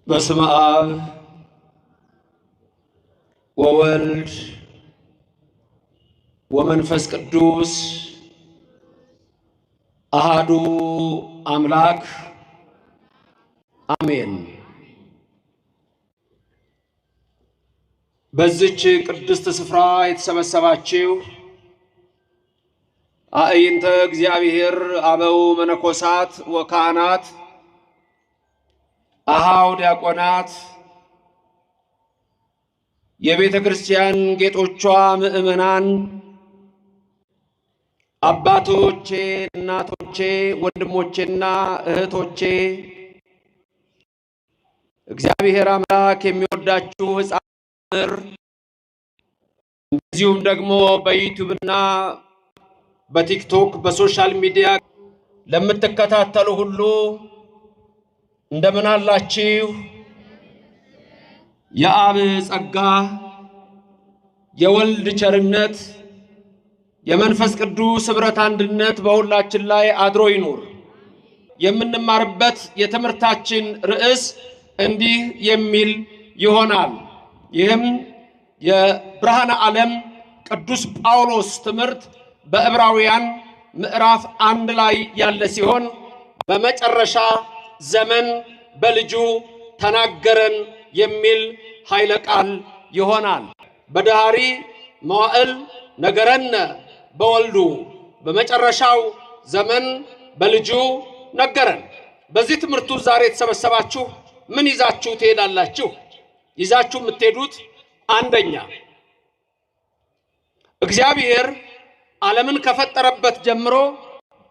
በስመ አብ ወወልድ ወመንፈስ ቅዱስ አሐዱ አምላክ አሜን። በዚች ቅድስት ስፍራ የተሰበሰባችሁ አእይንተ እግዚአብሔር አበው መነኮሳት ወካህናት፣ አሃው ዲያቆናት፣ የቤተ ክርስቲያን ጌጦቿ ምእመናን፣ አባቶቼ፣ እናቶቼ፣ ወንድሞቼና እህቶቼ፣ እግዚአብሔር አምላክ የሚወዳችሁ ሕፃናት፣ እንደዚሁም ደግሞ በዩቲዩብና በቲክቶክ በሶሻል ሚዲያ ለምትከታተሉ ሁሉ እንደምን አላችሁ? የአብ ጸጋ የወልድ ቸርነት የመንፈስ ቅዱስ ኅብረት አንድነት በሁላችን ላይ አድሮ ይኑር። የምንማርበት የትምህርታችን ርዕስ እንዲህ የሚል ይሆናል። ይህም የብርሃነ ዓለም ቅዱስ ጳውሎስ ትምህርት በዕብራውያን ምዕራፍ 1 ላይ ያለ ሲሆን በመጨረሻ ዘመን በልጁ ተናገረን የሚል ኃይለ ቃል ይሆናል። በዳህሪ መዋዕል ነገረነ በወልዱ፣ በመጨረሻው ዘመን በልጁ ነገረን። በዚህ ትምህርቱ ዛሬ የተሰበሰባችሁ ምን ይዛችሁ ትሄዳላችሁ? ይዛችሁ የምትሄዱት አንደኛ እግዚአብሔር ዓለምን ከፈጠረበት ጀምሮ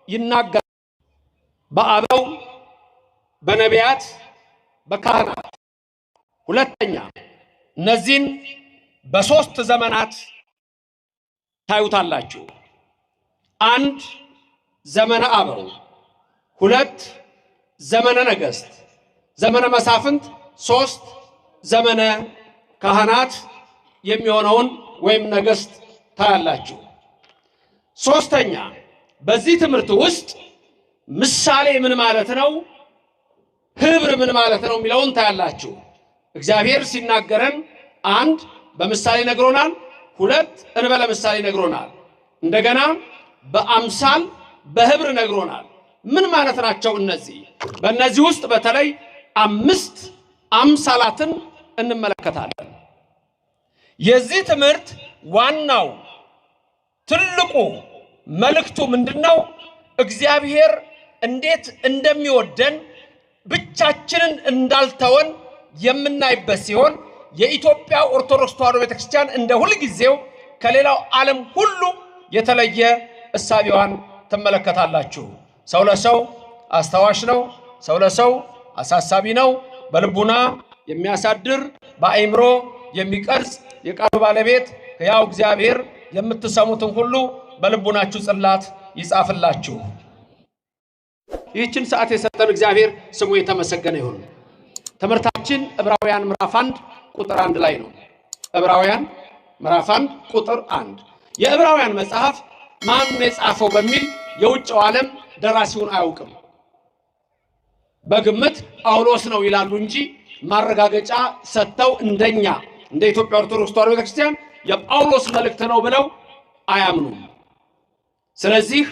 ይናገራል፣ በአበው በነቢያት በካህናት። ሁለተኛ እነዚህን በሶስት ዘመናት ታዩታላችሁ። አንድ ዘመነ አበው፣ ሁለት ዘመነ ነገሥት ዘመነ መሳፍንት፣ ሶስት ዘመነ ካህናት የሚሆነውን ወይም ነገሥት ታያላችሁ። ሶስተኛ በዚህ ትምህርት ውስጥ ምሳሌ ምን ማለት ነው፣ ህብር ምን ማለት ነው የሚለውን ታያላችሁ። እግዚአብሔር ሲናገረን አንድ በምሳሌ ነግሮናል፣ ሁለት እንበለ ምሳሌ ነግሮናል፣ እንደገና በአምሳል በህብር ነግሮናል። ምን ማለት ናቸው እነዚህ? በእነዚህ ውስጥ በተለይ 5 አምሳላትን እንመለከታለን። የዚህ ትምህርት ዋናው ትልቁ መልእክቱ ምንድነው? እግዚአብሔር እንዴት እንደሚወደን ብቻችንን እንዳልተወን የምናይበት ሲሆን የኢትዮጵያ ኦርቶዶክስ ተዋሕዶ ቤተክርስቲያን እንደ ሁልጊዜው ከሌላው ዓለም ሁሉ የተለየ እሳቤዋን ትመለከታላችሁ። ሰው ለሰው አስታዋሽ ነው። ሰው ለሰው አሳሳቢ ነው። በልቡና የሚያሳድር በአእምሮ የሚቀርጽ የቃሉ ባለቤት ሕያው እግዚአብሔር የምትሰሙትን ሁሉ በልቡናችሁ ጽላት ይጻፍላችሁ። ይህችን ሰዓት የሰጠን እግዚአብሔር ስሙ የተመሰገነ ይሁን። ትምህርታችን ዕብራውያን ምዕራፍ 1 ቁጥር 1 ላይ ነው። ዕብራውያን ምዕራፍ 1 ቁጥር 1 የዕብራውያን መጽሐፍ ማን የጻፈው በሚል የውጭው ዓለም ደራሲውን አያውቅም። በግምት ጳውሎስ ነው ይላሉ እንጂ ማረጋገጫ ሰጥተው እንደኛ እንደ ኢትዮጵያ ኦርቶዶክስ ተዋሕዶ ቤተክርስቲያን የጳውሎስ መልእክት ነው ብለው አያምኑም። ስለዚህ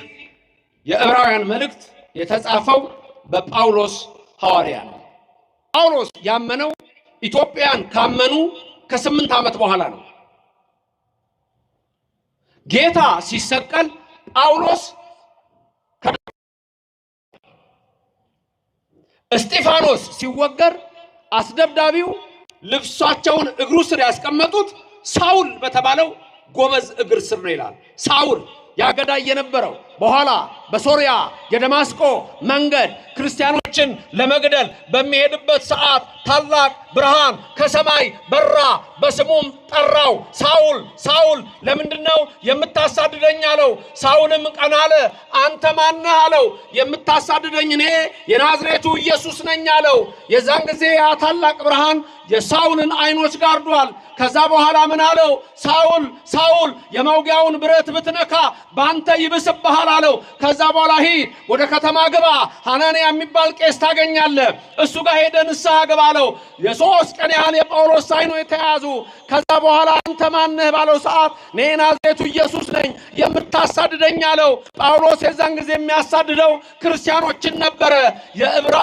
የዕብራውያን መልእክት የተጻፈው በጳውሎስ ሐዋርያ ነው። ጳውሎስ ያመነው ኢትዮጵያን ካመኑ ከ8 ዓመት በኋላ ነው። ጌታ ሲሰቀል ጳውሎስ እስጢፋኖስ ሲወገር አስደብዳቢው ልብሳቸውን እግሩ ስር ያስቀመጡት ሳውል በተባለው ጎበዝ እግር ስር ነው ይላል። ሳውል ያገዳይ የነበረው በኋላ በሶሪያ የደማስቆ መንገድ ክርስቲያኖችን ለመግደል በሚሄድበት ሰዓት ታላቅ ብርሃን ከሰማይ በራ፣ በስሙም ጠራው። ሳውል ሳውል ለምንድነው የምታሳድደኝ አለው። ሳውልም ቀና አለ። አንተ ማን ነህ አለው። የምታሳድደኝ እኔ የናዝሬቱ ኢየሱስ ነኝ አለው። የዛን ጊዜ ያ ታላቅ ብርሃን የሳውልን አይኖች ጋርዷል። ከዛ በኋላ ምን አለው? ሳውል ሳውል የመውጊያውን ብረት ብትነካ ባንተ ይብስብሃል አለው። ከዛ በኋላ ሂድ ወደ ከተማ ግባ፣ ሐናንያ የሚባል ቄስ ታገኛለህ። እሱ ጋር ሄደህ ንስሐ ግባ አለው። የ3 ቀን ያህል የጳውሎስ አይኖች ተያዙ። ከዛ በኋላ አንተ ማነህ ባለው ሰዓት እኔ ናዝሬቱ ኢየሱስ ነኝ የምታሳድደኝ አለው። ጳውሎስ የዛን ጊዜ የሚያሳድደው ክርስቲያኖችን ነበረ።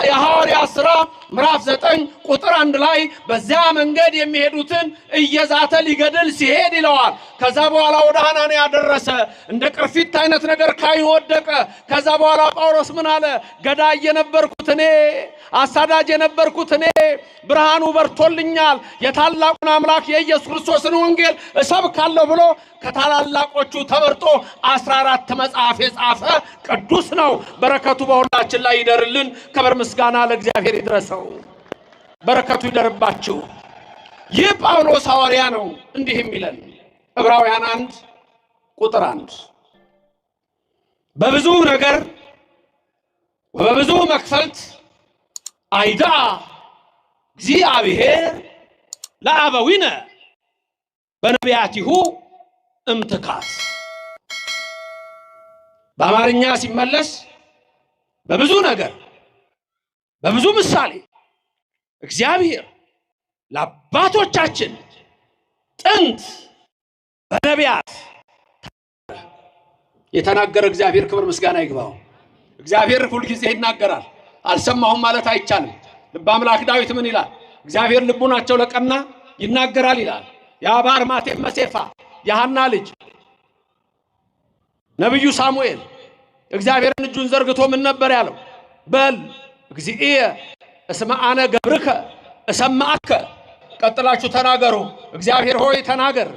የሐዋርያት ሥራ ምዕራፍ 9 ቁጥር 1 ላይ በዚያ መንገድ የሚሄዱትን እየዛተ ሊገድል ሲሄድ ይለዋል። ከዛ በኋላ ወደ ሐናንያ ደረሰ። እንደ ቅርፊት አይነት ነገር ካይን ወደቀ። ከዛ በኋላ ጳውሎስ ምን አለ? ገዳይ የነበርኩት እኔ፣ አሳዳጅ የነበርኩት እኔ፣ ብርሃኑ በርቶልኛል፣ የታላቁን አምላክ የኢየሱስ ክርስቶስን ወንጌል እሰብካለሁ ብሎ ከታላላቆቹ ተመርጦ 14 መጽሐፍ የጻፈ ቅዱስ ነው። በረከቱ በሁላችን ላይ ይደርልን። ክብር ምስጋና ለእግዚአብሔር ይድረሰው። በረከቱ ይደርባችሁ። ይህ ጳውሎስ ሐዋርያ ነው እንዲህ የሚለን ዕብራውያን 1 ቁጥር 1 በብዙ ነገር ወበብዙ መክፈልት አይዳ እግዚአብሔር ለአበዊነ በነቢያቲሁ እምትካት። በአማርኛ ሲመለስ በብዙ ነገር በብዙ ምሳሌ እግዚአብሔር ለአባቶቻችን ጥንት በነቢያት የተናገረ እግዚአብሔር ክብር ምስጋና ይግባው። እግዚአብሔር ሁሉ ጊዜ ይናገራል። አልሰማሁም ማለት አይቻልም። ልበ አምላክ ዳዊት ምን ይላል? እግዚአብሔር ልቡናቸው ለቀና ይናገራል ይላል። የአባር ማቴ መሴፋ የሐና ልጅ ነብዩ ሳሙኤል እግዚአብሔርን እጁን ዘርግቶ ምን ነበር ያለው? በል እግዚእየ እስማአነ ገብርከ እሰማከ። ቀጥላችሁ ተናገሩ። እግዚአብሔር ሆይ ተናገር፣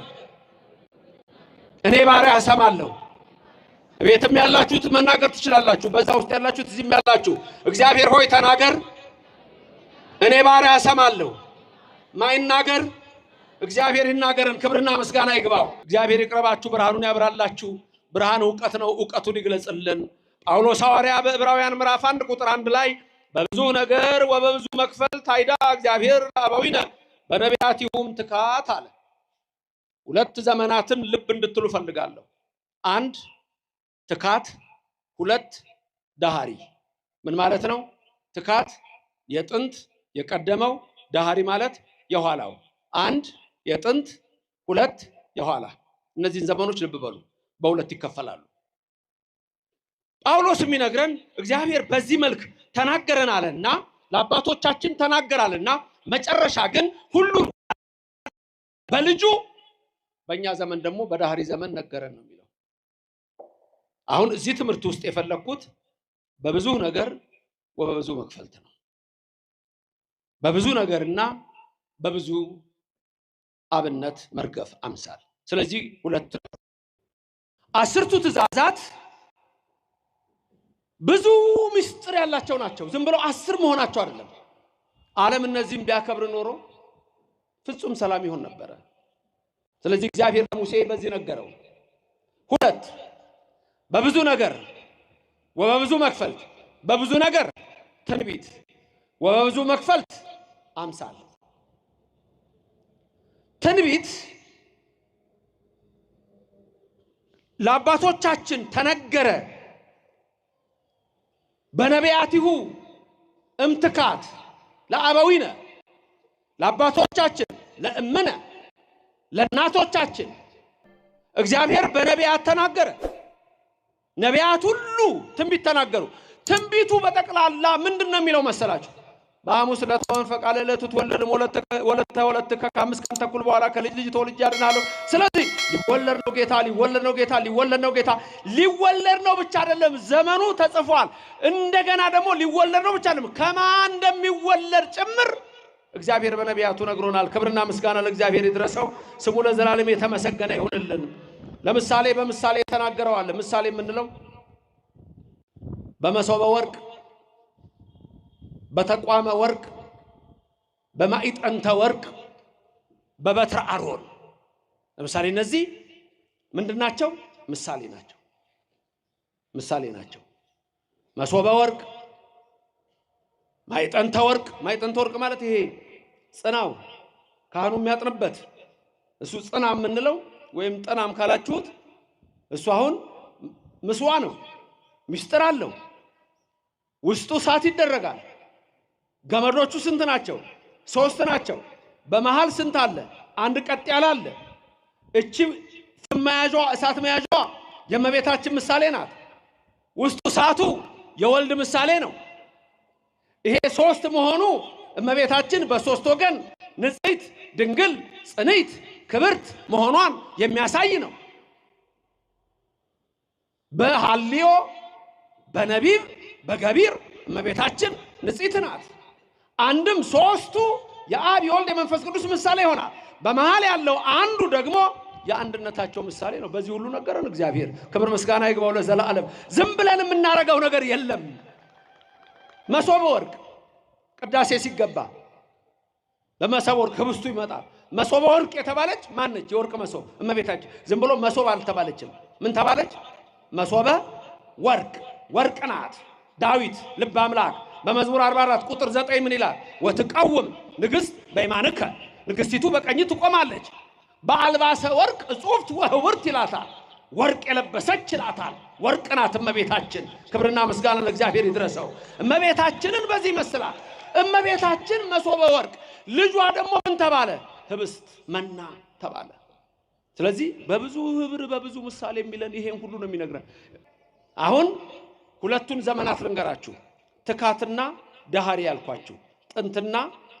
እኔ ባሪያ እሰማለሁ። ቤትም ያላችሁት መናገር ትችላላችሁ። በዛ ውስጥ ያላችሁት እዚህም ያላችሁ እግዚአብሔር ሆይ ተናገር፣ እኔ ባሪያ እሰማለሁ። ማይናገር እግዚአብሔር ይናገርን። ክብርና ምስጋና ይግባው። እግዚአብሔር ይቅረባችሁ፣ ብርሃኑን ያብራላችሁ። ብርሃን ዕውቀት ነው፣ ዕውቀቱን ይግለጽልን። ጳውሎስ ሐዋርያ በዕብራውያን ምዕራፍ 1 ቁጥር 1 ላይ በብዙ ነገር ወበብዙ መክፈልት አይዳ እግዚአብሔር ለአበዊነ በነቢያቲሁም ትካት አለ። 2 ዘመናትን ልብ እንድትሉ ፈልጋለሁ። 1 ትካት፣ 2 ዳሃሪ። ምን ማለት ነው? ትካት የጥንት የቀደመው፣ ዳሃሪ ማለት የኋላው። 1 የጥንት፣ 2 የኋላ። እነዚህን ዘመኖች ልብ በሉ፣ በ2 ይከፈላሉ። ጳውሎስ የሚነግረን እግዚአብሔር በዚህ መልክ ተናገረን አለና ለአባቶቻችን ተናገራልና መጨረሻ ግን ሁሉ በልጁ በእኛ ዘመን ደግሞ በዳህሪ ዘመን ነገረን ነው የሚለው። አሁን እዚህ ትምህርት ውስጥ የፈለኩት በብዙ ነገር ወበብዙ መክፈልት ነው። በብዙ ነገርና በብዙ አብነት መርገፍ አምሳል። ስለዚህ 2 10ቱ ትእዛዛት ብዙ ምስጢር ያላቸው ናቸው። ዝም ብለው 10 መሆናቸው አይደለም። ዓለም እነዚህን ቢያከብር ኖሮ ፍጹም ሰላም ይሆን ነበር። ስለዚህ እግዚአብሔር ለሙሴ በዚህ ነገረው። 2 በብዙ ነገር ወበብዙ መክፈልት፣ በብዙ ነገር ትንቢት ወበብዙ መክፈልት አምሳል። ትንቢት ለአባቶቻችን ተነገረ በነቢያቲሁ እምትካት ለአበዊነ፣ ለአባቶቻችን ለእምነ ለእናቶቻችን እግዚአብሔር በነቢያት ተናገረ። ነቢያት ሁሉ ትንቢት ተናገሩ። ትንቢቱ በጠቅላላ ምንድነው የሚለው መሰላችሁ? በሐሙስ ዕለት ፈቃለ ዕለት ትወለድም ወለተ ከ5 ቀን ተኩል በኋላ ከልጅ ልጅ ተወልጄ አድናለሁ። ስለዚህ ሊወለድ ነው ጌታ፣ ሊወለድ ነው ጌታ፣ ሊወለድ ነው ጌታ። ሊወለድ ነው ብቻ አይደለም፣ ዘመኑ ተጽፏል። እንደገና ደግሞ ሊወለድ ነው ብቻ አይደለም፣ ከማን እንደሚወለድ ጭምር እግዚአብሔር በነቢያቱ ነግሮናል። ክብርና ምስጋና ለእግዚአብሔር ይድረሰው። ስሙ ለዘላለም የተመሰገነ ይሁንልን። ለምሳሌ በምሳሌ ተናገረው አለ። ምሳሌ የምንለው በመሶበ ወርቅ፣ በተቋመ ወርቅ፣ በማዕጠንተ ወርቅ፣ በበትረ አሮን። ለምሳሌ እነዚህ ምንድናቸው? ምሳሌ ናቸው። ምሳሌ ናቸው። መሶበ ወርቅ፣ ማዕጠንተ ወርቅ። ማዕጠንተ ወርቅ ማለት ይሄ ጽናው ካህኑ የሚያጥንበት እሱ ጽና የምንለው ወይም ጠናም ካላችሁት እሱ አሁን ምስዋ ነው፣ ምስጢር አለው። ውስጡ እሳት ይደረጋል። ገመዶቹ ስንት ናቸው? 3 ናቸው። በመሃል ስንት አለ? አንድ ቀጥ ያለ አለ። እቺ ፍም መያዣዋ እሳት መያዣዋ የእመቤታችን ምሳሌ ናት። ውስጡ እሳቱ የወልድ ምሳሌ ነው። ይሄ 3 መሆኑ እመቤታችን በ3 ወገን ንጽሕት ድንግል ጽንዕት ክብርት መሆኗን የሚያሳይ ነው። በሐልዮ በነቢብ በገቢር እመቤታችን ንጽሕት ናት። አንድም 3ቱ የአብ የወልድ የመንፈስ ቅዱስ ምሳሌ ይሆናል። በመሃል ያለው አንዱ ደግሞ የአንድነታቸው ምሳሌ ነው። በዚህ ሁሉ ነገርን እግዚአብሔር ክብር ምስጋና ይግባው ለዘላለም። ዝም ብለን የምናረገው ነገር የለም። መሶበ ወርቅ ቅዳሴ ሲገባ በመሶበ ወርቅ ህብስቱ ይመጣል። መሶበ ወርቅ የተባለች ማነች? የወርቅ መሶብ እመቤታችን። ዝም ብሎ መሶብ አልተባለችም። ምን ተባለች? መሶበ ወርቅ ወርቅ ናት። ዳዊት ልበ አምላክ በመዝሙር 44 ቁጥር 9 ምን ይላል? ወትቀውም ንግሥት በየማንከ ንግሥቲቱ በቀኝ ትቆማለች። በአልባሰ ወርቅ እጹፍት ወህውርት ይላታል። ወርቅ የለበሰች ይላታል። ወርቅ ናት እመቤታችን። ክብርና ምስጋና ለእግዚአብሔር ይድረሰው። እመቤታችንን በዚህ ይመስላል። እመቤታችን መሶበ ወርቅ፣ ልጇ ደግሞ ምን ተባለ? ህብስት መና ተባለ። ስለዚህ በብዙ ህብር በብዙ ምሳሌ የሚለን ይሄን ሁሉ ነው የሚነግረን። አሁን ሁለቱን ዘመናት ልንገራችሁ። ትካትና ዳህሪ ያልኳችሁ፣ ጥንትና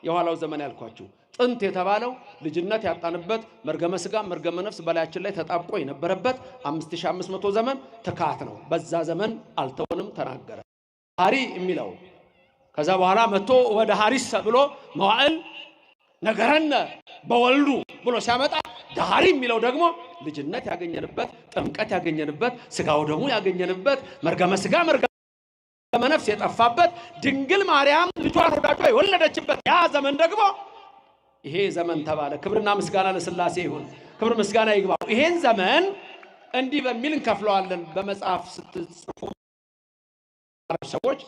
የኋላው ዘመን ያልኳችሁ። ጥንት የተባለው ልጅነት ያጣንበት መርገመ ሥጋ መርገመ ነፍስ በላያችን ላይ ተጣብቆ የነበረበት 5500 ዘመን ትካት ነው። በዛ ዘመን አልተወንም ተናገረ። ዳህሪ የሚለው ከዛ በኋላ መጥቶ ወደ ሐሪስ ብሎ መዋዕል ነገረነ በወልዱ ብሎ ሲያመጣ ዳህሪ የሚለው ደግሞ ልጅነት ያገኘንበት ጥምቀት ያገኘንበት ስጋው ደግሞ ያገኘንበት መርገመ ሥጋ መርገመ ነፍስ የጠፋበት ድንግል ማርያም ልጇን ወዳጇ የወለደችበት ያ ዘመን ደግሞ ይሄ ዘመን ተባለ። ክብርና ምስጋና ለሥላሴ ይሁን። ክብር ምስጋና ይግባው። ይሄን ዘመን እንዲህ በሚል እንከፍለዋለን። በመጽሐፍ ስትጽፉ ሰዎች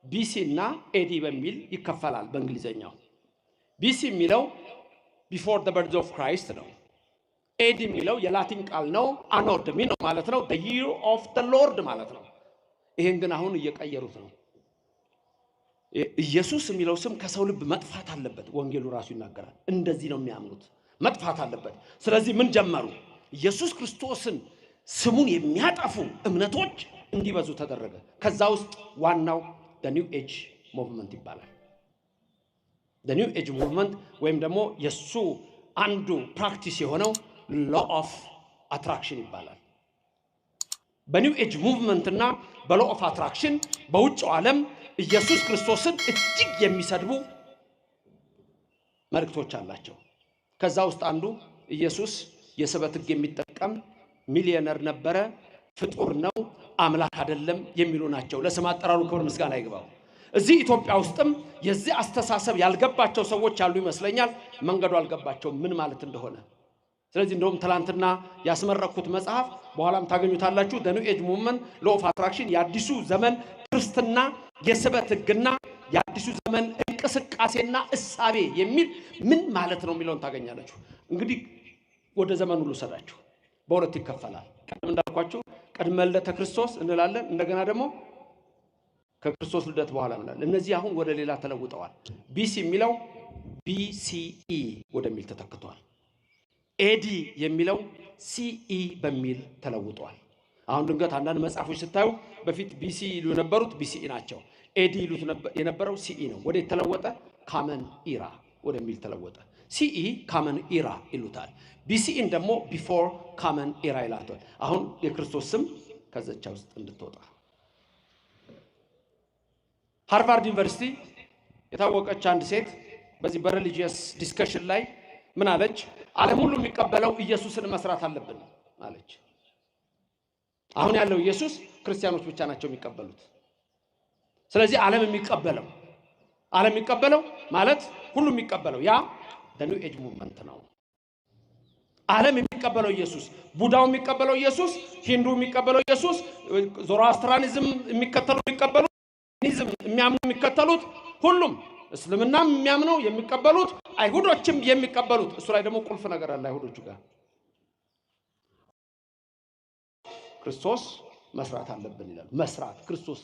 ቢሲ እና ኤዲ በሚል ይከፈላል። በእንግሊዘኛው ቢሲ የሚለው ቢፎር ዘ በርዝ ኦፍ ክራይስት ነው። ኤዲ የሚለው የላቲን ቃል ነው። አኖ ዶሚኒ ማለት ነው። the year of the Lord ማለት ነው። ይሄን ግን አሁን እየቀየሩት ነው። ኢየሱስ የሚለው ስም ከሰው ልብ መጥፋት አለበት። ወንጌሉ ራሱ ይናገራል። እንደዚህ ነው የሚያምኑት። መጥፋት አለበት። ስለዚህ ምን ጀመሩ? ኢየሱስ ክርስቶስን ስሙን የሚያጠፉ እምነቶች እንዲበዙ ተደረገ። ከዛ ውስጥ ዋናው the new age movement ይባላል። the new age movement ወይም ደግሞ የሱ አንዱ ፕራክቲስ የሆነው law of attraction ይባላል። በኒው ኤጅ ሙቭመንት እና በlaw of attraction በውጭው ዓለም ኢየሱስ ክርስቶስን እጅግ የሚሰድቡ መልእክቶች አላቸው። ከዛ ውስጥ አንዱ ኢየሱስ የስበት ሕግ የሚጠቀም ሚሊዮነር ነበረ፣ ፍጡር ነው፣ አምላክ አይደለም የሚሉ ናቸው። ለስም አጠራሩ ክብር ምስጋና ይግባው። እዚህ ኢትዮጵያ ውስጥም የዚህ አስተሳሰብ ያልገባቸው ሰዎች አሉ ይመስለኛል። መንገዱ አልገባቸውም ምን ማለት እንደሆነ። ስለዚህ እንደውም ትላንትና ያስመረኩት መጽሐፍ በኋላም ታገኙታላችሁ። the new age movement law of attraction የአዲሱ ዘመን ክርስትና የስበት ሕግና የአዲሱ ዘመን እንቅስቃሴና እሳቤ የሚል ምን ማለት ነው የሚለውን ታገኛላችሁ። እንግዲህ ወደ ዘመኑ ልውሰዳችሁ። በሁለት ይከፈላል። ቀደም እንዳልኳችሁ ቅድመ ልደተ ክርስቶስ እንላለን። እንደገና ደግሞ ከክርስቶስ ልደት በኋላ እንላለን። እነዚህ አሁን ወደ ሌላ ተለውጠዋል። ቢሲ የሚለው BCE ወደሚል ተተክቷል። ኤዲ የሚለው CE በሚል ተለውጧል። አሁን ድንገት አንዳንድ መጽሐፎች ስታዩ በፊት BC ይሉ የነበሩት BCE ናቸው። ኤዲ ይሉት የነበረው CE ነው። ወደ ተለወጠ ካመን ኢራ ወደሚል ተለወጠ። CE ካመን ኢራ ይሉታል። BCE ደግሞ ቢፎር ካመን ኢራ ይላታል። አሁን የክርስቶስ ስም ከዘቻ ውስጥ እንድትወጣ ሃርቫርድ ዩኒቨርሲቲ የታወቀች አንድ ሴት በዚህ በሪሊጂየስ ዲስከሽን ላይ ምን አለች? ዓለም ሁሉ የሚቀበለው ኢየሱስን መስራት አለብን አለች። አሁን ያለው ኢየሱስ ክርስቲያኖች ብቻ ናቸው የሚቀበሉት። ስለዚህ ዓለም የሚቀበለው ማለት ሁሉ የሚቀበለው ያ the new age movement ነው። ዓለም የሚቀበለው ኢየሱስ፣ ቡዳው የሚቀበለው ኢየሱስ፣ ሂንዱ የሚቀበለው ኢየሱስ፣ ዞሮአስትራኒዝም የሚከተሉት የሚቀበሉት፣ ኒዝም የሚያምኑ የሚከተሉት፣ ሁሉም እስልምናም የሚያምነው የሚቀበሉት፣ አይሁዶችም የሚቀበሉት። እሱ ላይ ደግሞ ቁልፍ ነገር አለ። አይሁዶቹ ጋር ክርስቶስ መስራት አለብን ይላል። መስራት ክርስቶስ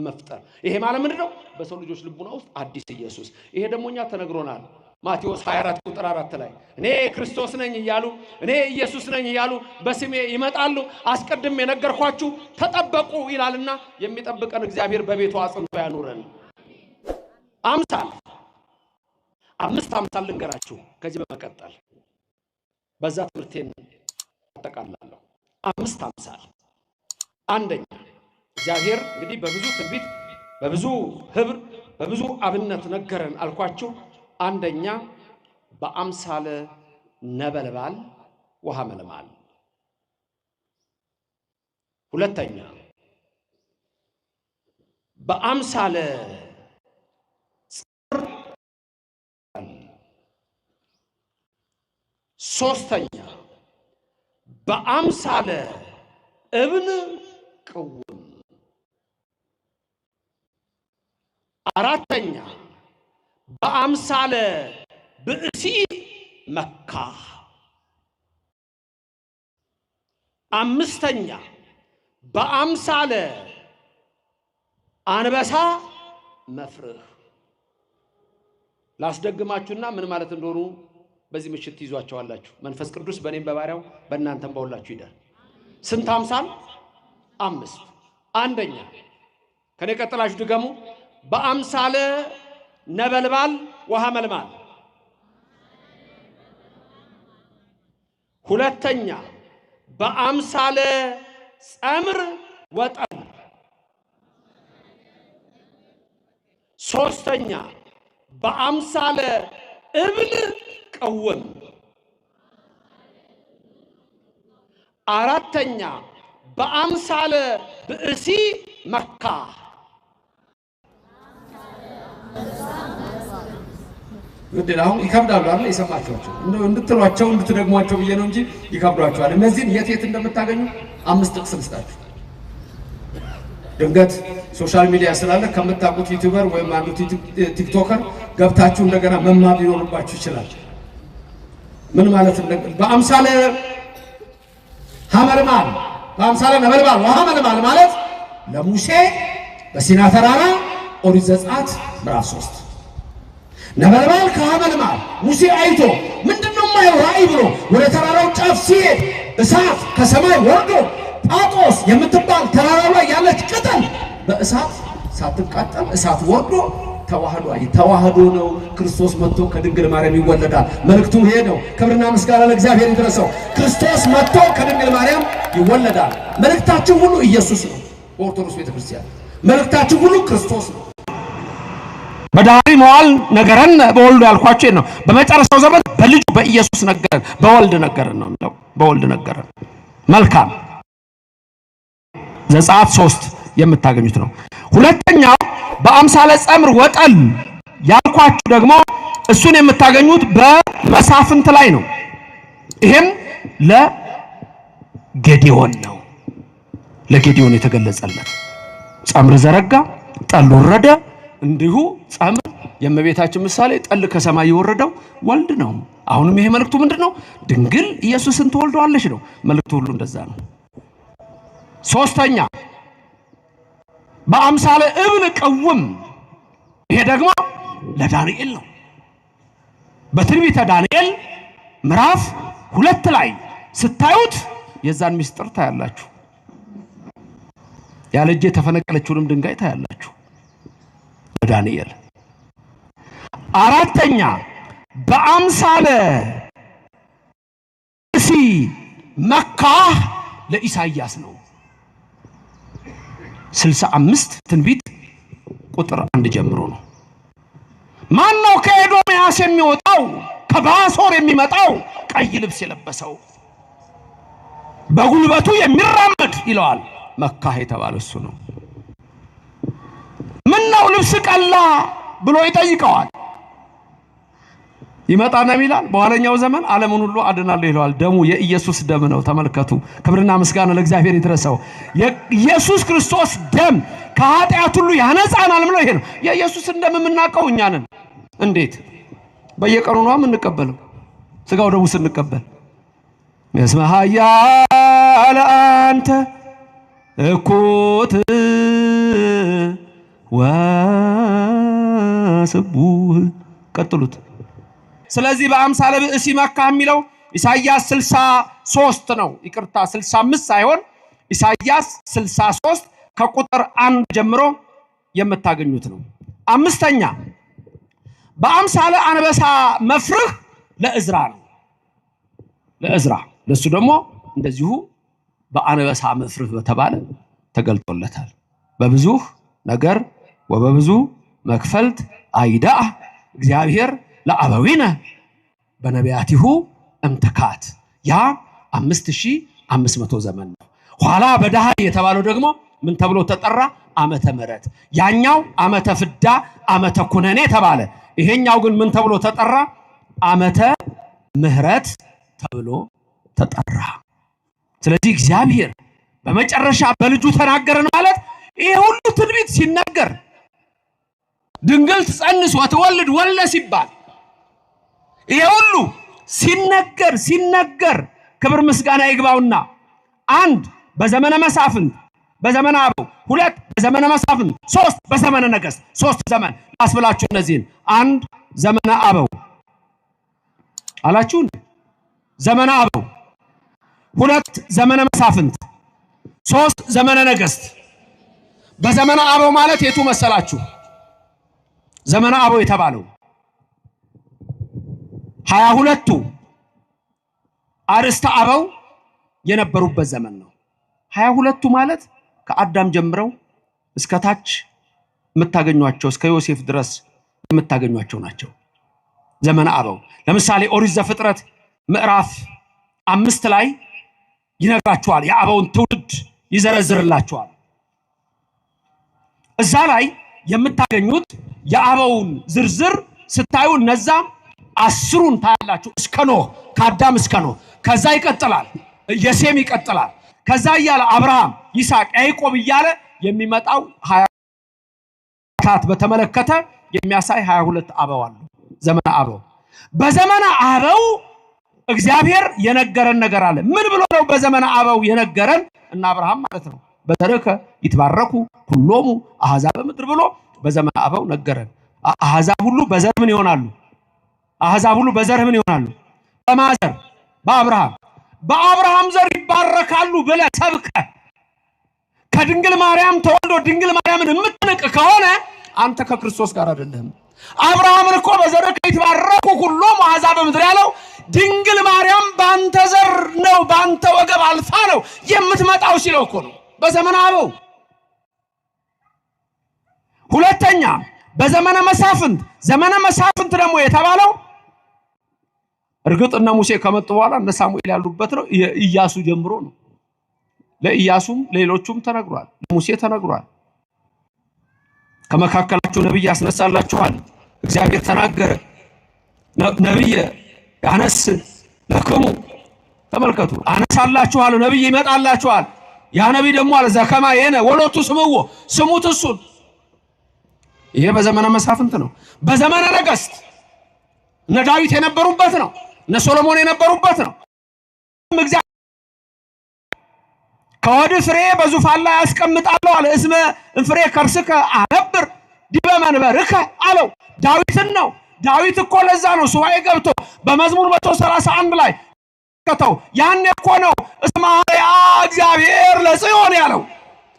መፍጠር። ይሄ ማለት ምንድነው? በሰው ልጆች ልቡና ውስጥ አዲስ ኢየሱስ። ይሄ ደግሞ እኛ ተነግሮናል። ማቴዎስ 24 ቁጥር 4 ላይ እኔ ክርስቶስ ነኝ እያሉ እኔ ኢየሱስ ነኝ እያሉ በስሜ ይመጣሉ፣ አስቀድሜ የነገርኳችሁ ተጠበቁ ይላልና የሚጠብቀን እግዚአብሔር በቤቱ አጽንቶ ያኑረን። አምስት አምሳል ልንገራችሁ ከዚህ በመቀጠል በዛ ትምህርቴን አጠቃላለሁ። 5 አምሳል። አንደኛ እግዚአብሔር እንግዲህ በብዙ ትንቢት በብዙ ህብር በብዙ አብነት ነገረን አልኳችሁ። አንደኛ በአምሳለ ነበልባል ውሃ መልማል። ሁለተኛ በአምሳለ ጽር። ሶስተኛ በአምሳለ እብን ቅውም። አራተኛ በአምሳለ ብእሲ መካ። አምስተኛ በአምሳለ አንበሳ መፍርህ። ላስደግማችሁና ምን ማለት እንደሆኑ በዚህ ምሽት ይዟቸዋላችሁ። መንፈስ ቅዱስ በእኔም በባሪያው በእናንተም በሁላችሁ ይደር። ስንት አምሳል? 5። አንደኛ ከኔ ቀጥላችሁ ድገሙ። በአምሳለ ነበልባል ውሃ መልማል። ሁለተኛ በአምሳለ ጸምር ወጠን። ሶስተኛ በአምሳለ እብል ቅውም። አራተኛ በአምሳለ ብእሲ መካ። ግዴታው ይከብዳሉ አይደል? የሰማችኋቸው እንድትሏቸው እንድትደግሟቸው ብዬ ነው እንጂ ይከብዷቸዋል። እነዚህን የት እንደምታገኙ 5 ጥቅስ ልስጣችሁ። ድንገት ሶሻል ሚዲያ ስላለ ከምታውቁት ዩቲዩበር ወይም አንዱ ቲክቶከር ገብታችሁ እንደገና መማር ሊኖርባችሁ ይችላል። ምን ማለት ነው? በአምሳለ ሐመልማል በአምሳለ ነበልባል ውሃ መልማል ማለት ለሙሴ በሲና ተራራ ኦሪት ዘጸአት ምዕራፍ 3 ነበልባል ከሐመልማል ሙሴ አይቶ ምንድነው የማየው ራእይ ብሎ ወደ ተራራው ጫፍ ሲሄድ እሳት ከሰማይ ወርዶ ጳጦስ የምትባል ተራራ ላይ ያለች ቅጠል በእሳት ሳትቃጠል እሳት ወርዶ ተዋህዶ ነው። ክርስቶስ መጥቶ ከድንግል ማርያም ይወለዳል። መልእክቱ ይሄ ነው። ክብርና ምስጋና ለእግዚአብሔር ይድረሰው። ክርስቶስ መጥቶ ከድንግል ማርያም ይወለዳል። መልእክታችን ሁሉ ኢየሱስ ነው። በኦርቶዶክስ ቤተክርስቲያን መልእክታችን ሁሉ ክርስቶስ ነው። በዳሪ መዋል ነገረን በወልዱ ያልኳችሁ ነው። በመጨረሻው ዘመን በልጁ በኢየሱስ ነገረን፣ በወልድ ነገረን ነው የሚለው። በወልድ ነገረን። መልካም ዘጸአት 3 የምታገኙት ነው። ሁለተኛው በአምሳለ ጸምር ወጠን ያልኳችሁ ደግሞ እሱን የምታገኙት በመሳፍንት ላይ ነው። ይሄም ለጌዲዮን ነው። ለጌዲዮን የተገለጸለት ጸምር ዘረጋ፣ ጠል ወረደ። እንዲሁ ጸምር የእመቤታችን ምሳሌ ጠል ከሰማይ የወረደው ወልድ ነው። አሁንም ይሄ መልእክቱ ምንድነው? ድንግል ኢየሱስን ትወልደዋለች ነው። መልእክቱ ሁሉ እንደዛ ነው። ሶስተኛ በአምሳለ እብን ቅውም። ይሄ ደግሞ ለዳንኤል ነው። በትንቢተ ዳንኤል ምዕራፍ 2 ላይ ስታዩት የዛን ምስጢር ታያላችሁ። ያለ እጅ የተፈነቀለችውንም ድንጋይ ታያላችሁ በዳንኤል። አራተኛ በአምሳለ ብእሲ መካ ለኢሳይያስ ነው። 65 ትንቢት ቁጥር 1 ጀምሮ ነው። ማን ነው ከኤዶምያስ የሚወጣው ከባሶር የሚመጣው ቀይ ልብስ የለበሰው በጉልበቱ የሚራመድ ይለዋል። መካ የተባለው እሱ ነው። ምን ነው ልብስ ቀላ ብሎ ይጠይቀዋል። ይመጣና ይላል በኋለኛው ዘመን ዓለምን ሁሉ አድናለሁ ይለዋል። ደሙ የኢየሱስ ደም ነው። ተመልከቱ። ክብርና ምስጋና ለእግዚአብሔር ይድረሰው። የኢየሱስ ክርስቶስ ደም ከኃጢአት ሁሉ ያነጻናል ብሎ ይሄ ነው። የኢየሱስን ደም የምናውቀው እኛ ነን። እንዴት? በየቀኑ ነው የምንቀበለው። ስጋው ደሙ ስንቀበል መስመሃያ ለአንተ እኩት ወስቡህ ቀጥሉት። ስለዚህ በአምሳለ ብእሲ መካ የሚለው ኢሳይያስ 63 ነው። ይቅርታ 65 ሳይሆን ኢሳይያስ 63 ከቁጥር 1 ጀምሮ የምታገኙት ነው። አምስተኛ በአምሳለ አንበሳ መፍርህ ለእዝራ ነው። ለእዝራ ለሱ ደግሞ እንደዚሁ በአንበሳ መፍርህ በተባለ ተገልጦለታል። በብዙ ነገር ወበብዙ መክፈልት አይዳአ እግዚአብሔር ለአበዊነ በነቢያቲሁ እምትካት። ያ 5500 ዘመን ነው። ኋላ በዳሃ የተባለው ደግሞ ምን ተብሎ ተጠራ? ዓመተ ምሕረት። ያኛው ዓመተ ፍዳ ዓመተ ኩነኔ ተባለ። ይሄኛው ግን ምን ተብሎ ተጠራ? ዓመተ ምሕረት ተብሎ ተጠራ። ስለዚህ እግዚአብሔር በመጨረሻ በልጁ ተናገረን ማለት ይሄ ሁሉ ትንቢት ሲነገር ድንግል ትጸንስ ወትወልድ ወልደ ሲባል ይሄ ሁሉ ሲነገር ክብር ምስጋና ይግባውና አንድ በዘመነ መሳፍንት በዘመነ አበው፣ ሁለት በዘመነ መሳፍንት፣ ሶስት በዘመነ ነገሥት። ሶስት ዘመን አስብላችሁ እነዚህን አንድ ዘመነ አበው አላችሁ፣ ዘመነ አበው፣ ሁለት ዘመነ መሳፍንት፣ ሶስት ዘመነ ነገሥት። በዘመነ አበው ማለት የቱ መሰላችሁ? ዘመነ አበው የተባለው 22ቱ አርእስተ አበው የነበሩበት ዘመን ነው። 22ቱ ማለት ከአዳም ጀምረው እስከ ታች የምታገኟቸው እስከ ዮሴፍ ድረስ የምታገኟቸው ናቸው ዘመነ አበው። ለምሳሌ ኦሪት ዘፍጥረት ምዕራፍ 5 ላይ ይነግራችኋል። የአበውን ትውልድ ይዘረዝርላችኋል። እዛ ላይ የምታገኙት የአበውን ዝርዝር ስታዩ እነዛ 10ን ታያላችሁ። እስከ ኖህ፣ ከአዳም እስከ ኖህ። ከዛ ይቀጥላል፣ የሴም ይቀጥላል። ከዛ እያለ አብርሃም፣ ይስሐቅ፣ ያዕቆብ እያለ የሚመጣው 20 በተመለከተ የሚያሳይ 22 አበው አሉ። ዘመነ አበው። በዘመነ አበው እግዚአብሔር የነገረን ነገር አለ። ምን ብሎ ነው በዘመነ አበው የነገረን? እና አብርሃም ማለት ነው በተረከ ይትባረኩ ሁሎሙ አሕዛብ ምድር ብሎ በዘመነ አበው ነገረን። አሕዛብ ሁሉ በዘር ምን ይሆናሉ? አሕዛብ ሁሉ በዘር ምን ይሆናሉ? በማዘር በአብርሃም ዘር ይባረካሉ ብለህ ሰብከህ ከድንግል ማርያም ተወልዶ ድንግል ማርያምን የምትንቅ ከሆነ አንተ ከክርስቶስ ጋር አይደለህም። አብርሃምን እኮ በዘርህ ይትባረኩ ሁሎሙ አሕዛብ ምድር ያለው ድንግል ማርያም ባንተ ዘር ነው፣ ባንተ ወገብ አልፋ ነው የምትመጣው ሲለው እኮ ነው በዘመነ አበው። ሁለተኛ በዘመነ መሳፍንት። ዘመነ መሳፍንት ደግሞ የተባለው እርግጥ እነ ሙሴ ከመጡ በኋላ እነ ሳሙኤል ያሉበት ነው። ኢያሱ ጀምሮ ነው። ለኢያሱም ሌሎቹም ተነግሯል፣ ለሙሴ ተነግሯል። ከመካከላችሁ ነብይ ያስነሳላችኋል እግዚአብሔር ተናገረ። ነብይ ያነስ ለከሙ ተመልከቱ፣ አነሳላችኋል፣ ነብይ ይመጣላችኋል። ያ ነብይ ደግሞ አለ ዘከማ የነ ወሎቱ ስምዎ ስሙት እሱን። ይሄ በዘመነ መሳፍንት ነው። በዘመነ ነገሥት እነ ዳዊት የነበሩበት ነው፣ እነ ሶሎሞን የነበሩበት ነው። እግዚአብሔር ከወድ ፍሬ በዙፋን ላይ ያስቀምጣለሁ አለ። እስመ እንፍሬ ከርስከ አነብር ዲበ መንበርከ አለው ዳዊትን ነው። ዳዊት እኮ ለዛ ነው ሱባኤ ገብቶ በመዝሙር 131 ላይ ከተው ያኔ እኮ ነው እስመ ያ እግዚአብሔር ለጽዮን ያለው።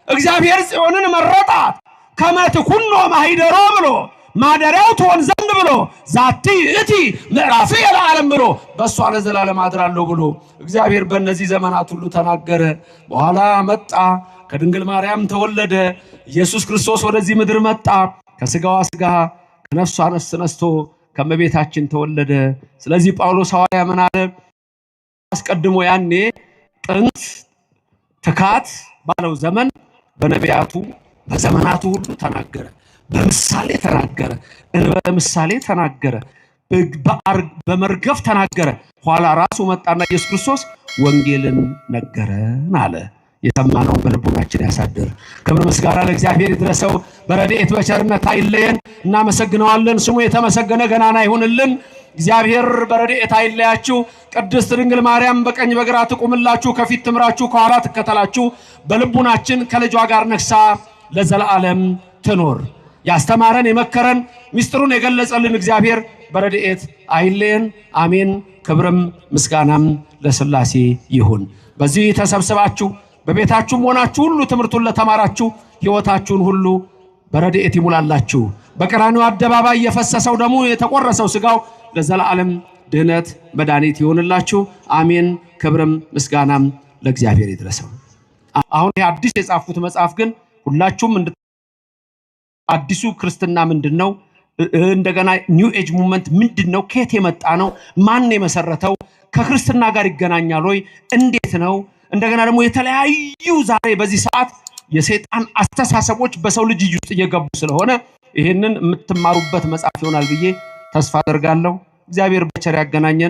እግዚአብሔር ጽዮንን መረጣት ከመትኩኖ ማሂደሮ ብሎ ማደሪያው ትሆን ዘንድ ብሎ ዛቲ እቲ ምዕራፍ የዓለም ብሎ በሷ ለዘላለም አድራለሁ ብሎ እግዚአብሔር በእነዚህ ዘመናት ሁሉ ተናገረ። በኋላ መጣ፣ ከድንግል ማርያም ተወለደ። ኢየሱስ ክርስቶስ ወደዚህ ምድር መጣ። ከስጋዋ ስጋ ከነፍሷ ነፍስ ነስቶ ከመቤታችን ተወለደ። ስለዚህ ጳውሎስ ሐዋርያ ምን አለ? አስቀድሞ ያኔ ጥንት ትካት ባለው ዘመን በነቢያቱ በዘመናቱ ሁሉ ተናገረ። በምሳሌ ተናገረ፣ በምሳሌ ተናገረ፣ በመርገፍ ተናገረ። ኋላ ራሱ መጣና ኢየሱስ ክርስቶስ ወንጌልን ነገረን አለ። የሰማነው በልቦናችን ያሳድር። ክብር ምስጋና ለእግዚአብሔር ይድረሰው። በረድኤት በቸርነት አይለየን። እናመሰግነዋለን። ስሙ የተመሰገነ ገናና ይሁንልን። እግዚአብሔር በረድኤት አይለያችሁ። ቅድስት ድንግል ማርያም በቀኝ በግራ ትቁምላችሁ፣ ከፊት ትምራችሁ፣ ከኋላ ትከተላችሁ። በልቡናችን ከልጇ ጋር ነግሳ ለዘላለም ትኖር። ያስተማረን የመከረን ምስጢሩን የገለጸልን እግዚአብሔር በረድኤት አይለየን። አሜን። ክብርም ምስጋናም ለሥላሴ ይሁን። በዚህ ተሰብስባችሁ በቤታችሁም ሆናችሁ ሁሉ ትምህርቱን ለተማራችሁ ሕይወታችሁን ሁሉ በረድኤት ይሙላላችሁ። በቀራንዮ አደባባይ የፈሰሰው ደሙ የተቆረሰው ሥጋው ለዘላለም ድህነት መድኃኒት ይሆንላችሁ። አሜን። ክብርም ምስጋናም ለእግዚአብሔር ይድረሰው። አሁን ይሄ አዲስ የጻፉት መጽሐፍ ግን ሁላችሁም አዲሱ ክርስትና ምንድነው? እንደገና ኒው ኤጅ ሙቭመንት ምንድነው? ከየት የመጣ ነው? ማን የመሰረተው? ከክርስትና ጋር ይገናኛል ወይ? እንዴት ነው? እንደገና ደግሞ የተለያዩ ዛሬ በዚህ ሰዓት የሰይጣን አስተሳሰቦች በሰው ልጅ ውስጥ እየገቡ ስለሆነ ይሄንን የምትማሩበት መጽሐፍ ይሆናል ብዬ ተስፋ አደርጋለሁ። እግዚአብሔር በቸር ያገናኘን።